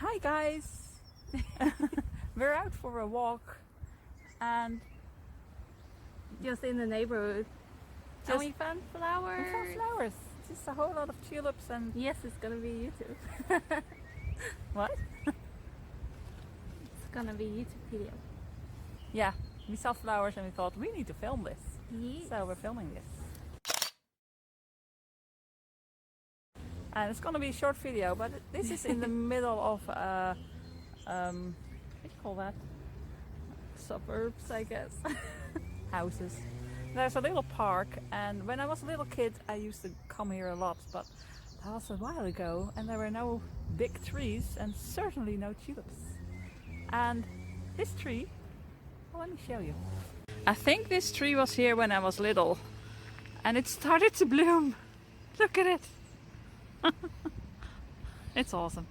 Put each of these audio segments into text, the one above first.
Hi guys! We're out for a walk and Just in the neighborhood. And we found flowers. we found flowers. Just a whole lot of tulips and... Yes, it's gonna be YouTube. What? It's gonna be YouTube video. Yeah, we saw flowers and we thought we need to film this. Yes. So we're filming this. And it's gonna be a short video, but this is in the middle of what do you call that? Suburbs, I guess. Houses. There's a little park, and when I was a little kid I used to come here a lot, but that was a while ago and there were no big trees and certainly no tulips. And this tree, well, let me show you. I think this tree was here when I was little and it started to bloom. Look at it. It's awesome.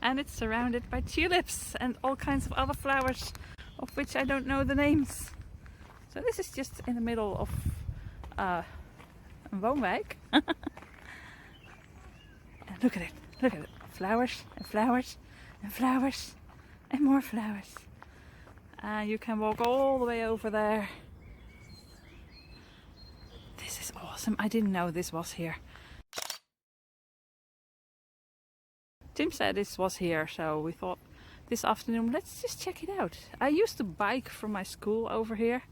And it's surrounded by tulips and all kinds of other flowers of which I don't know the names. So this is just in the middle of een woonwijk. And look at it, look at it. Flowers and flowers and flowers and more flowers. And you can walk all the way over there. This is awesome. I didn't know this was here. Tim said this was here, so we thought this afternoon let's just check it out. I used to bike from my school over here.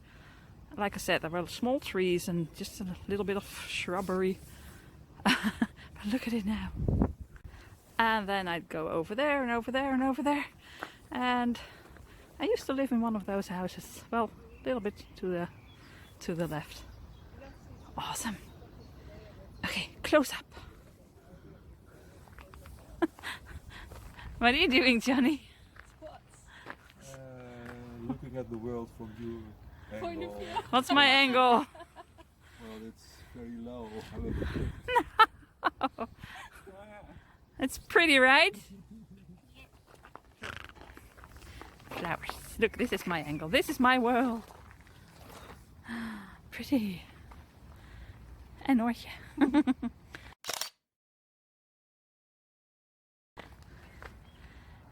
Like I said, there were small trees and just a little bit of shrubbery. But look at it now. And then I'd go over there and over there and over there. And I used to live in one of those houses. Well, a little bit to the left. Awesome. Okay, close up. What are you doing, Johnny? Looking at the world from your angle. What's my angle? Well, it's very low. No. It's pretty, right? Flowers. Look, this is my angle. This is my world. Pretty. En Noortje.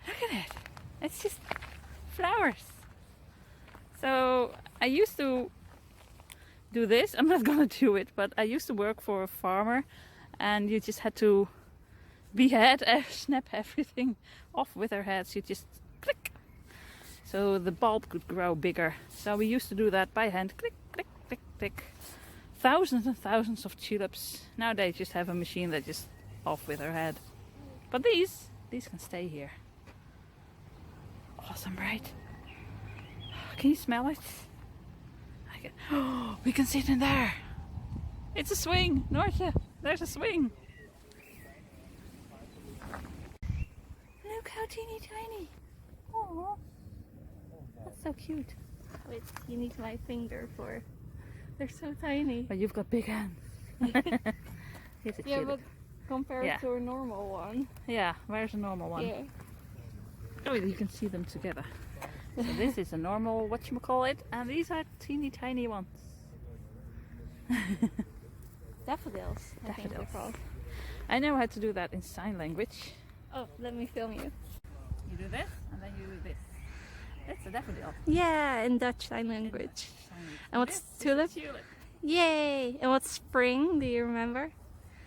Look at it. It's just flowers. So I used to do this. I'm not gonna do it, but I used to work for a farmer and you just had to snap everything off with our heads. You just click. So the bulb could grow bigger. So we used to do that by hand. Click, click, click, click. Thousands and thousands of tulips. Now they just have a machine that just off with her head. But these can stay here. Awesome, right? Can you smell it? I can. Oh, we can sit in there. It's a swing, Noortje. There's a swing. Look how teeny tiny. Oh, that's so cute. Wait, you need my finger for... They're so tiny. But you've got big hands. Here's a Yeah, tulip. but compared to a normal one. Yeah, where's a normal one? Yeah. Oh, you can see them together. So this is a normal whatchamacallit, and these are teeny tiny ones. Daffodils. I think they're Daffodils. called. I know how to do that in sign language. Oh, let me film you. You do this, and then you do this. That's a daffodil. Yeah, in Dutch sign language. And what's This is a tulip? tulip. Yay! And what's spring? Do you remember?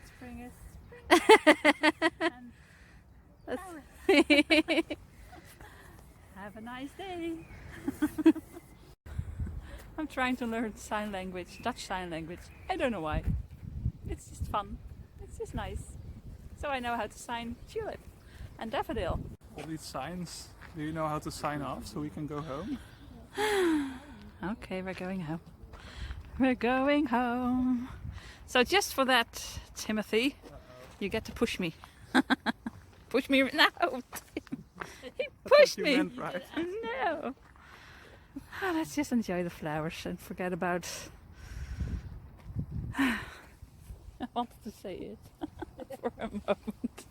Spring is spring. And That's have a nice day. I'm trying to learn sign language, Dutch sign language. I don't know why. It's just fun. It's just nice. So I know how to sign tulip and daffodil. All these signs. Do you know how to sign off so we can go home? Okay, we're going home. We're going home. So just for that, Timothy, you get to push me. Push me now. He pushed me. You meant right. No. Oh, let's just enjoy the flowers and forget about... I wanted to say it for a moment.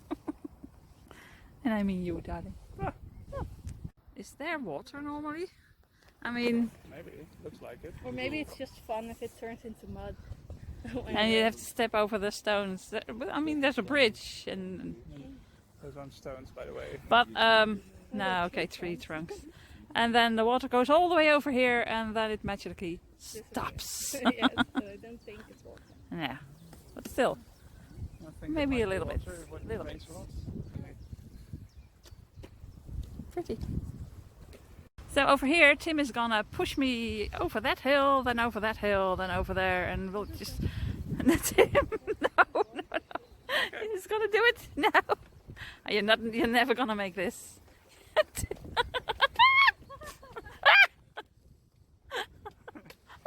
And I mean you, darling. Is there water normally? I mean... Maybe. Looks like it. Or maybe it's just fun if it turns into mud. And you have to step over the stones. I mean, there's a bridge and... So Those aren't stones, by the way. But no, okay, tree trunks. And then the water goes all the way over here, and then it magically stops. Yes, so I don't think it's water. Yeah, but still, I think maybe it a might be little bit. water when it Little rains bit. a lot. Okay. Pretty. So over here, Tim is gonna push me over that hill, then over that hill, then over there, and we'll just. And that's him. No. He's gonna do it. No. You're not. You're never gonna make this.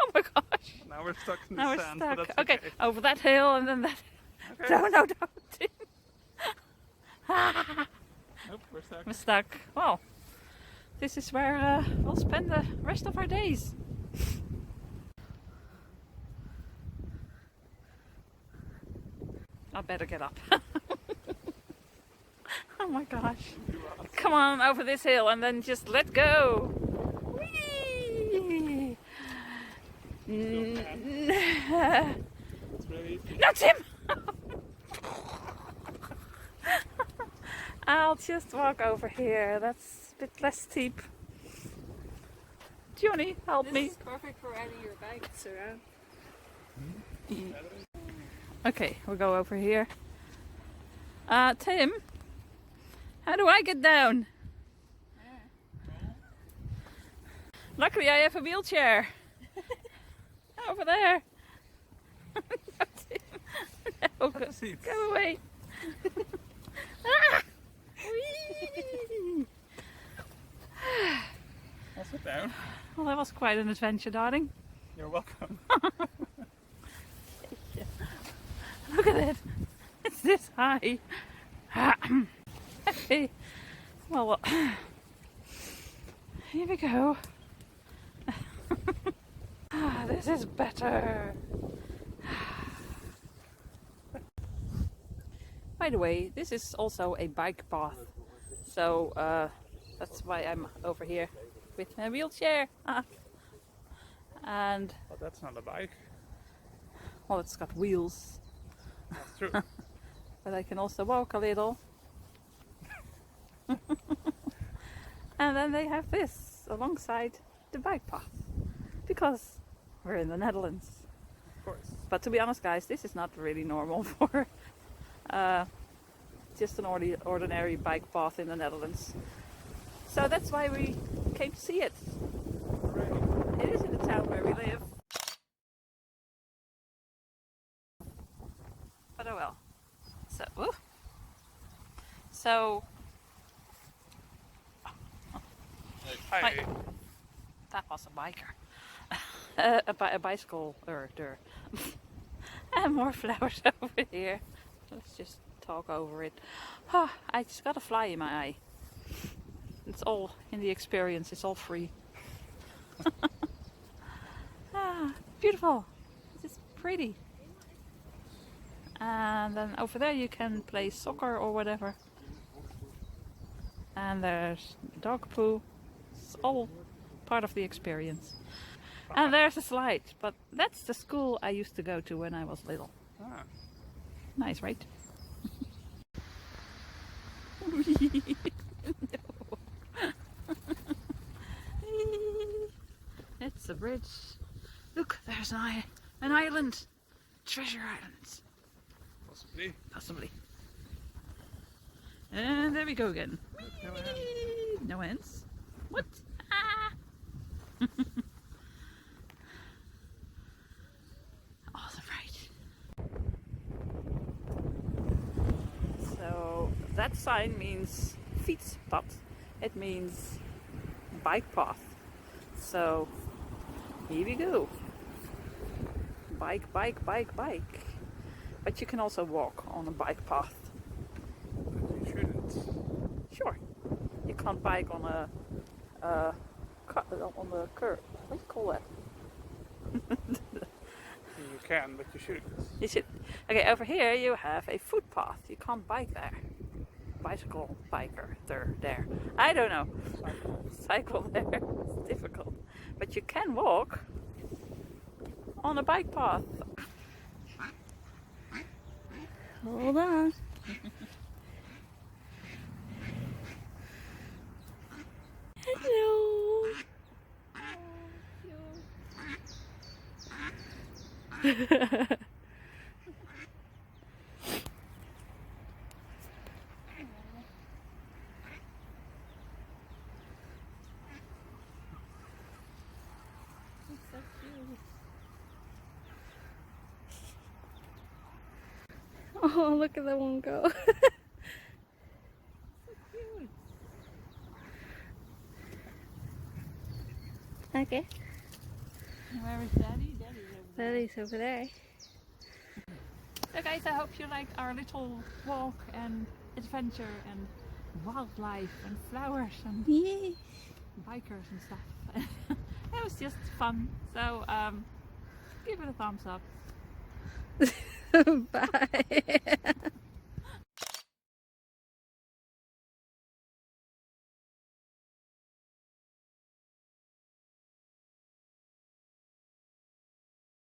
Oh my gosh. Now we're stuck in the Now we're sand, stuck. but that's Okay, over that hill and then that. Okay. No, don't. Tim. Nope, we're stuck. I'm stuck. Well, this is where we'll spend the rest of our days. I better get up. Oh my gosh. Come on over this hill and then just let go. Whee! It's really easy. No, Tim! I'll just walk over here. That's a bit less steep. Johnny, help This me. is perfect for riding your bikes around. Okay, we'll go over here. Tim, how do I get down? Luckily, I have a wheelchair. Over there. No, Tim. No, go, seats. go away. Ah! Whee! I'll sit down. Well, that was quite an adventure, darling. You're welcome. Look at it. It's this high. Okay. Well, here we go. This is better. By the way, this is also a bike path. So that's why I'm over here with my wheelchair. And, But that's not a bike. well, it's got wheels. That's true. But I can also walk a little. And then they have this alongside the bike path. Because we're in the Netherlands. Of course. But to be honest, guys, this is not really normal for just an ordinary bike path in the Netherlands. So that's why we came to see it. It is in the town where we live. But oh well. So, ooh. So Hi. Hi. That was a biker. A bicycle there. And more flowers over here. Let's just talk over it. Oh, I just got a fly in my eye. It's all in the experience. It's all free. Beautiful. This is pretty. And then over there you can play soccer or whatever. And there's dog poo. It's all part of the experience. And there's a slide, but that's the school I used to go to when I was little. Ah. Nice, right? It's a bridge. Look, there's an island. Treasure Island. Possibly. Possibly. And there we go again. No end. No ends. What? Ah! Awesome, right? So that sign means fietspad. It means bike path. So here we go. Bike, bike, bike, bike. But you can also walk on a bike path. But you shouldn't. Sure. You can't bike on a on the curb. What do you call that? You can, but you shouldn't. You should. Okay, over here you have a footpath. You can't bike there. Bicycle, biker, there. I don't know. Cycle there. It's difficult. But you can walk on a bike path. Hold on. So cute. Oh, look at that one go. So cute. Okay. Where is Daddy? Daddy's over there. Daddy's over there. So guys, I hope you liked our little walk and adventure and wildlife and flowers and Yay. bikers and stuff. It was just fun. So give it a thumbs up. Bye.